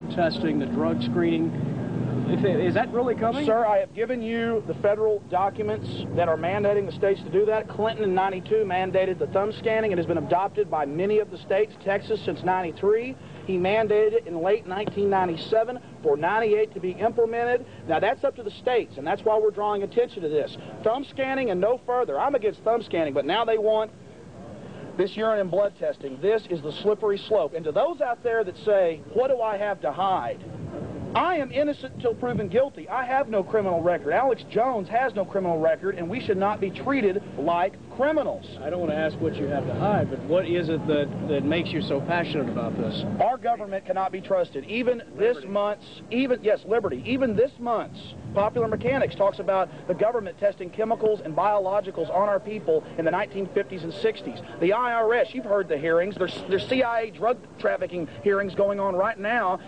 testing, the drug screening. Is that really coming? Sir, I have given you the federal documents that are mandating the states to do that. Clinton in '92 mandated the thumb scanning. It has been adopted by many of the states. Texas since '93. He mandated it in late 1997 for '98 to be implemented. Now that's up to the states, and that's why we're drawing attention to this. Thumb scanning and no further. I'm against thumb scanning, but now they want this urine and blood testing. This is the slippery slope. And to those out there that say, what do I have to hide? I am innocent until proven guilty. I have no criminal record. Alex Jones has no criminal record, and we should not be treated like criminals. I don't want to ask what you have to hide, but what is it that makes you so passionate about this? Our government cannot be trusted. Even this month's, Liberty, even this month's Popular Mechanics talks about the government testing chemicals and biologicals on our people in the 1950s and 60s. The IRS, you've heard the hearings. There's CIA drug trafficking hearings going on right now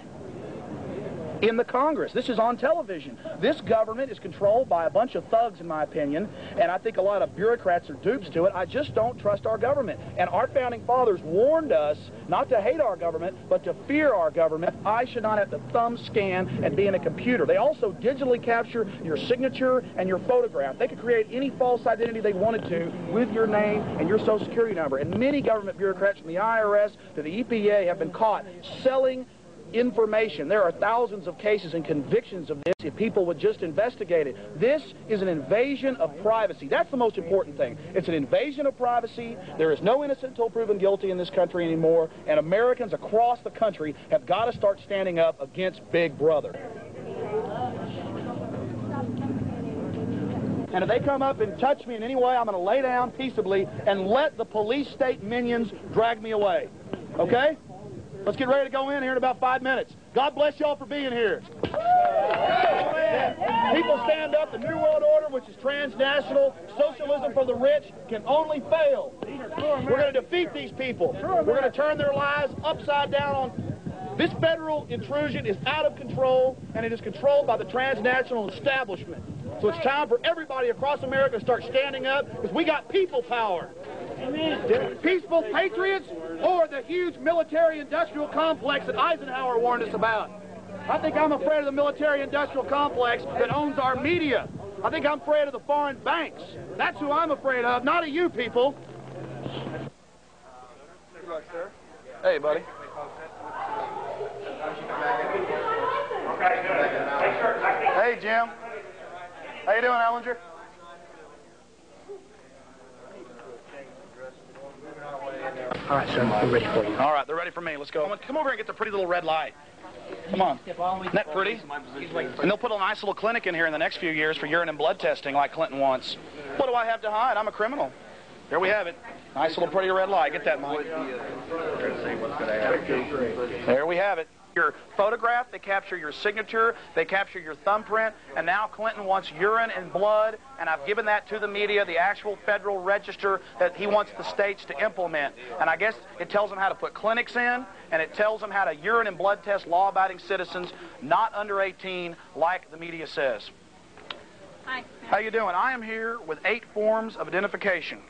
in the Congress. This is on television. This government is controlled by a bunch of thugs, in my opinion, and I think a lot of bureaucrats are dupes to it. I just don't trust our government. And our founding fathers warned us not to hate our government, but to fear our government. I should not have to thumb scan and be in a computer. They also digitally capture your signature and your photograph. They could create any false identity they wanted to with your name and your social security number. And many government bureaucrats from the IRS to the EPA have been caught selling information. There are thousands of cases and convictions of this if people would just investigate it. This is an invasion of privacy. That's the most important thing. It's an invasion of privacy. There is no innocent until proven guilty in this country anymore, and Americans across the country have got to start standing up against Big Brother. And if they come up and touch me in any way, I'm going to lay down peaceably and let the police state minions drag me away. Okay? Let's get ready to go in here in about 5 minutes. God bless y'all for being here. People stand up. The New World Order, which is transnational, socialism for the rich, can only fail. We're going to defeat these people. We're going to turn their lives upside down on. This federal intrusion is out of control, and it is controlled by the transnational establishment. So it's time for everybody across America to start standing up, because we got people power. Amen. Peaceful patriots or the huge military-industrial complex that Eisenhower warned us about. I think I'm afraid of the military-industrial complex that owns our media. I think I'm afraid of the foreign banks. That's who I'm afraid of, not of you people. Hey, buddy. Hey, Jim. How you doing, Ellinger? All right, sir, we're ready for you. All right, they're ready for me. Let's go. Come over and get the pretty little red light. Come on. Isn't that pretty? And they'll put a nice little clinic in here in the next few years for urine and blood testing like Clinton wants. What do I have to hide? I'm a criminal. There we have it. Nice little pretty red light. Get that, Mike. There we have it. Your photograph, they capture your signature, they capture your thumbprint, and now Clinton wants urine and blood, and I've given that to the media, the actual federal register that he wants the states to implement. And I guess it tells them how to put clinics in, and it tells them how to urine and blood test law-abiding citizens not under 18 like the media says. Hi. How you doing? I am here with 8 forms of identification.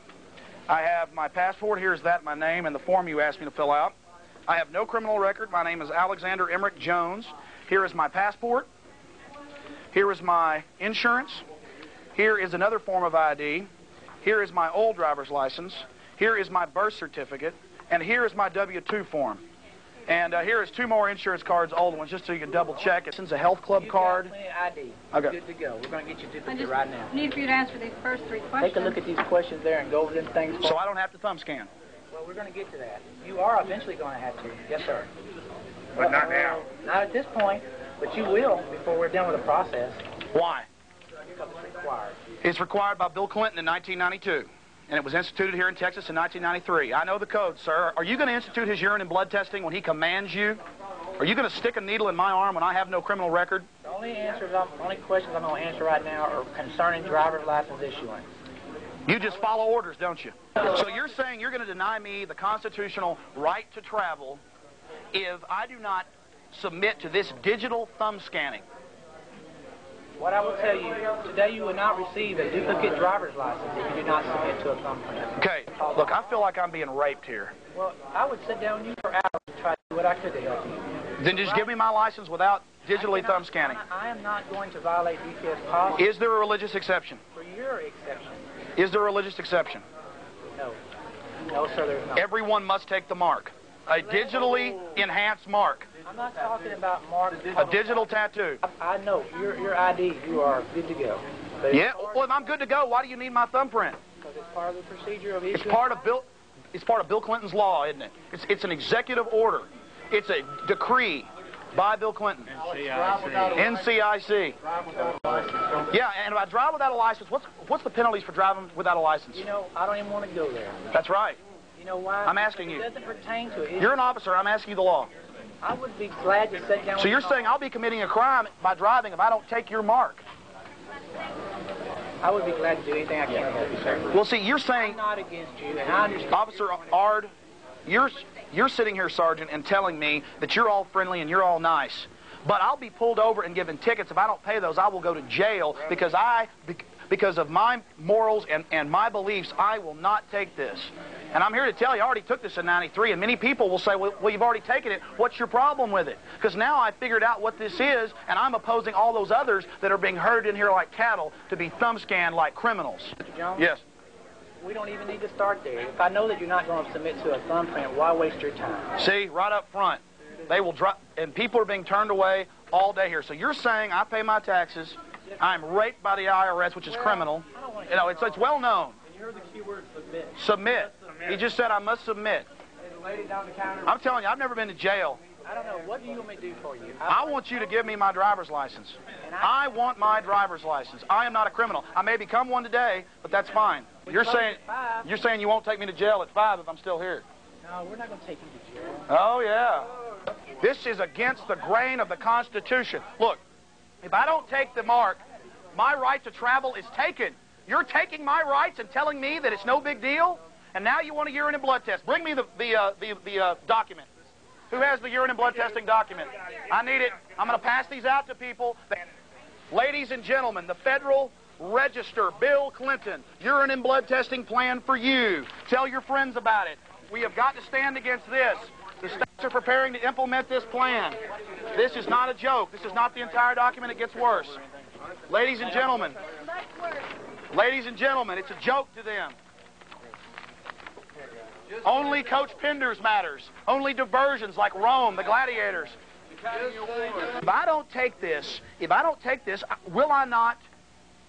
I have my passport. Here's that, my name, and the form you asked me to fill out. I have no criminal record. My name is Alexander Emmerich Jones. Here is my passport. Here is my insurance. Here is another form of ID. Here is my old driver's license. Here is my birth certificate. And here is my W-2 form. And here is 2 more insurance cards, old ones, just so you can double check. It's a health club card. You've got plenty of ID. Okay. Good to go. We're going to get you duplicate right now. I need for you to answer these first 3 questions. Take a look at these questions there and go over them things. So I don't have to thumb scan? Well, we're going to get to that. You are eventually going to have to. Yes, sir. But not now. Not at this point, but you will before we're done with the process. Why? Because it's required. It's required by Bill Clinton in 1992, and it was instituted here in Texas in 1993. I know the code, sir. Are you going to institute his urine and blood testing when he commands you? Are you going to stick a needle in my arm when I have no criminal record? The only questions I'm going to answer right now are concerning driver's license issuance. You just follow orders, don't you? So you're saying you're going to deny me the constitutional right to travel if I do not submit to this digital thumb scanning? What I will tell you, today you will not receive a duplicate driver's license if you do not submit to a thumbprint. Okay, look, I feel like I'm being raped here. Well, I would sit down with you for hours and try to do what I could to help you. Then just give me my license without digitally thumb scanning. I am not going to violate DPS policy. Is there a religious exception? For your exception. Is there a religious exception? No. No, sir, there's not. Everyone must take the mark. A digitally enhanced mark. I'm not talking about mark. A digital tattoo. I know. Your ID, you are good to go. But Yeah, well, if I'm good to go, why do you need my thumbprint? because it's part of the procedure of It's issuing. part of Bill Clinton's law, isn't it? It's an executive order. It's a decree by Bill Clinton. NCIC. Yeah, and if I drive without a license, what's the penalties for driving without a license? You know, I don't even want to go there. That's right. You know why? I'm asking you. It doesn't pertain to it. You're an officer. I'm asking you the law. I would be glad to sit down. So you're saying I'll be committing a crime by driving if I don't take your mark? I would be glad to do anything I can to help you, sir. Well, see, you're saying, I'm not against you, and I understand. Officer Ard, you're sitting here, Sergeant, and telling me that you're all friendly and you're all nice. But I'll be pulled over and given tickets. If I don't pay those, I will go to jail because of my morals and my beliefs. I will not take this. And I'm here to tell you, I already took this in '93, and many people will say, well, you've already taken it. What's your problem with it? Because now I figured out what this is, and I'm opposing all those others that are being herded in here like cattle to be thumb scanned like criminals. Mr. Jones? Yes. We don't even need to start there. If I know that you're not going to submit to a thumbprint, why waste your time? See, right up front, they will drop, and people are being turned away all day here. So you're saying I pay my taxes, I'm raped by the IRS, which is criminal. You know, it's well known. And you heard the keyword submit. Submit. He just said I must submit. And the lady down the counter. I'm telling you, I've never been to jail. I don't know. What do you want me to do for you? I want you to give me my driver's license. I want my driver's license. I am not a criminal. I may become one today, but that's fine. You're saying you won't take me to jail at 5 if I'm still here. No, we're not going to take you to jail. Oh, yeah. This is against the grain of the Constitution. Look, if I don't take the mark, my right to travel is taken. You're taking my rights and telling me that it's no big deal? And now you want a urine and blood test. Bring me the document. Who has the urine and blood testing document? I need it. I'm going to pass these out to people. Ladies and gentlemen, the Federal Register, Bill Clinton, urine and blood testing plan for you. Tell your friends about it. We have got to stand against this. The states are preparing to implement this plan. This is not a joke. This is not the entire document. It gets worse. Ladies and gentlemen, it's a joke to them. Only Coach Penders matters. Only diversions like Rome, the gladiators. If I don't take this, will I not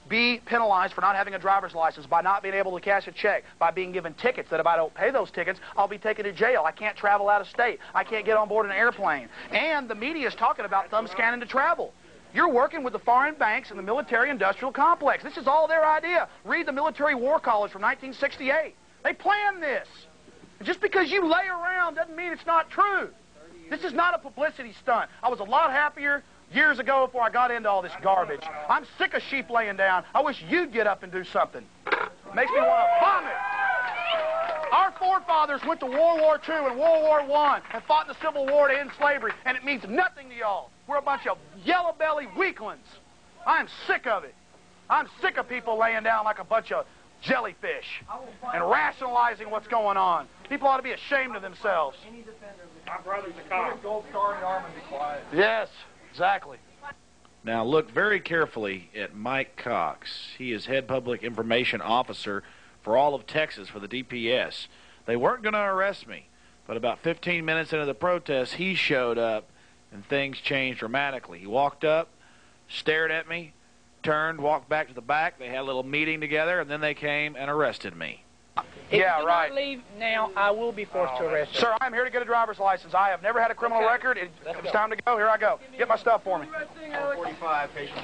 be penalized for not having a driver's license, by not being able to cash a check, by being given tickets that if I don't pay those tickets, I'll be taken to jail. I can't travel out of state. I can't get on board an airplane. And the media is talking about thumb scanning to travel. You're working with the foreign banks and the military-industrial complex. This is all their idea. Read the Military War College from 1968. They planned this. Just because you lay around doesn't mean it's not true. This is not a publicity stunt. I was a lot happier years ago before I got into all this garbage. I'm sick of sheep laying down. I wish you'd get up and do something. Makes me want to vomit. Our forefathers went to World War II and World War I and fought in the Civil War to end slavery, and it means nothing to y'all. We're a bunch of yellow-belly weaklings. I'm sick of it. I'm sick of people laying down like a bunch of jellyfish and rationalizing what's going on. People ought to be ashamed of themselves. My brother's a cop. Yes, exactly. Now look very carefully at Mike Cox. He is head public information officer for all of Texas for the DPS. They weren't going to arrest me, but about 15 minutes into the protest, he showed up and things changed dramatically. He walked up, stared at me, turned, walked back to the back. They had a little meeting together, and then they came and arrested me. If Yeah, you do right. not leave now, I will be forced to arrest you. Sir, I'm here to get a driver's license. I have never had a criminal record. It's time to go. Here I go. Get my stuff for me. 45 patients.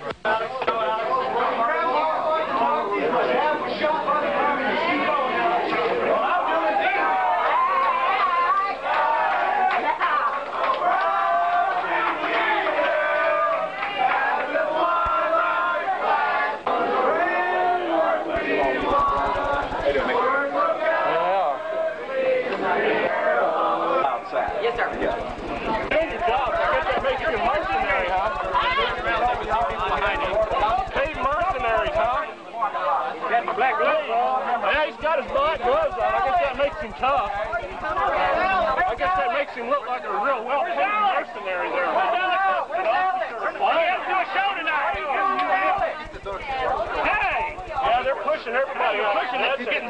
Yes, sir. Paid mercenaries, huh? Black gloves on. Yeah, he's got his black gloves on. I guess that makes him tough. I guess that makes him look like a real well-paid mercenary there.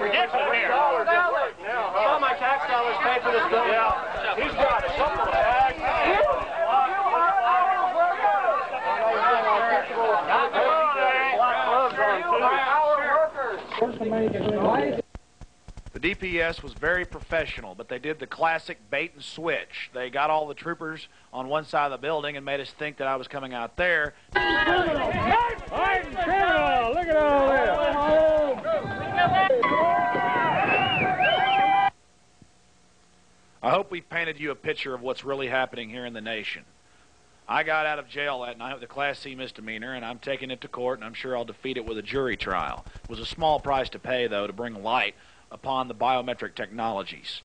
ridiculous here. All my tax dollars paid for this building. Yeah, he's got a couple of tags. The DPS was very professional, but they did the classic bait and switch. They got all the troopers on one side of the building and made us think that I was coming out there. Criminal! Look at all this! I hope we've painted you a picture of what's really happening here in the nation. I got out of jail that night with a Class C misdemeanor, and I'm taking it to court, and I'm sure I'll defeat it with a jury trial. It was a small price to pay, though, to bring light upon the biometric technologies.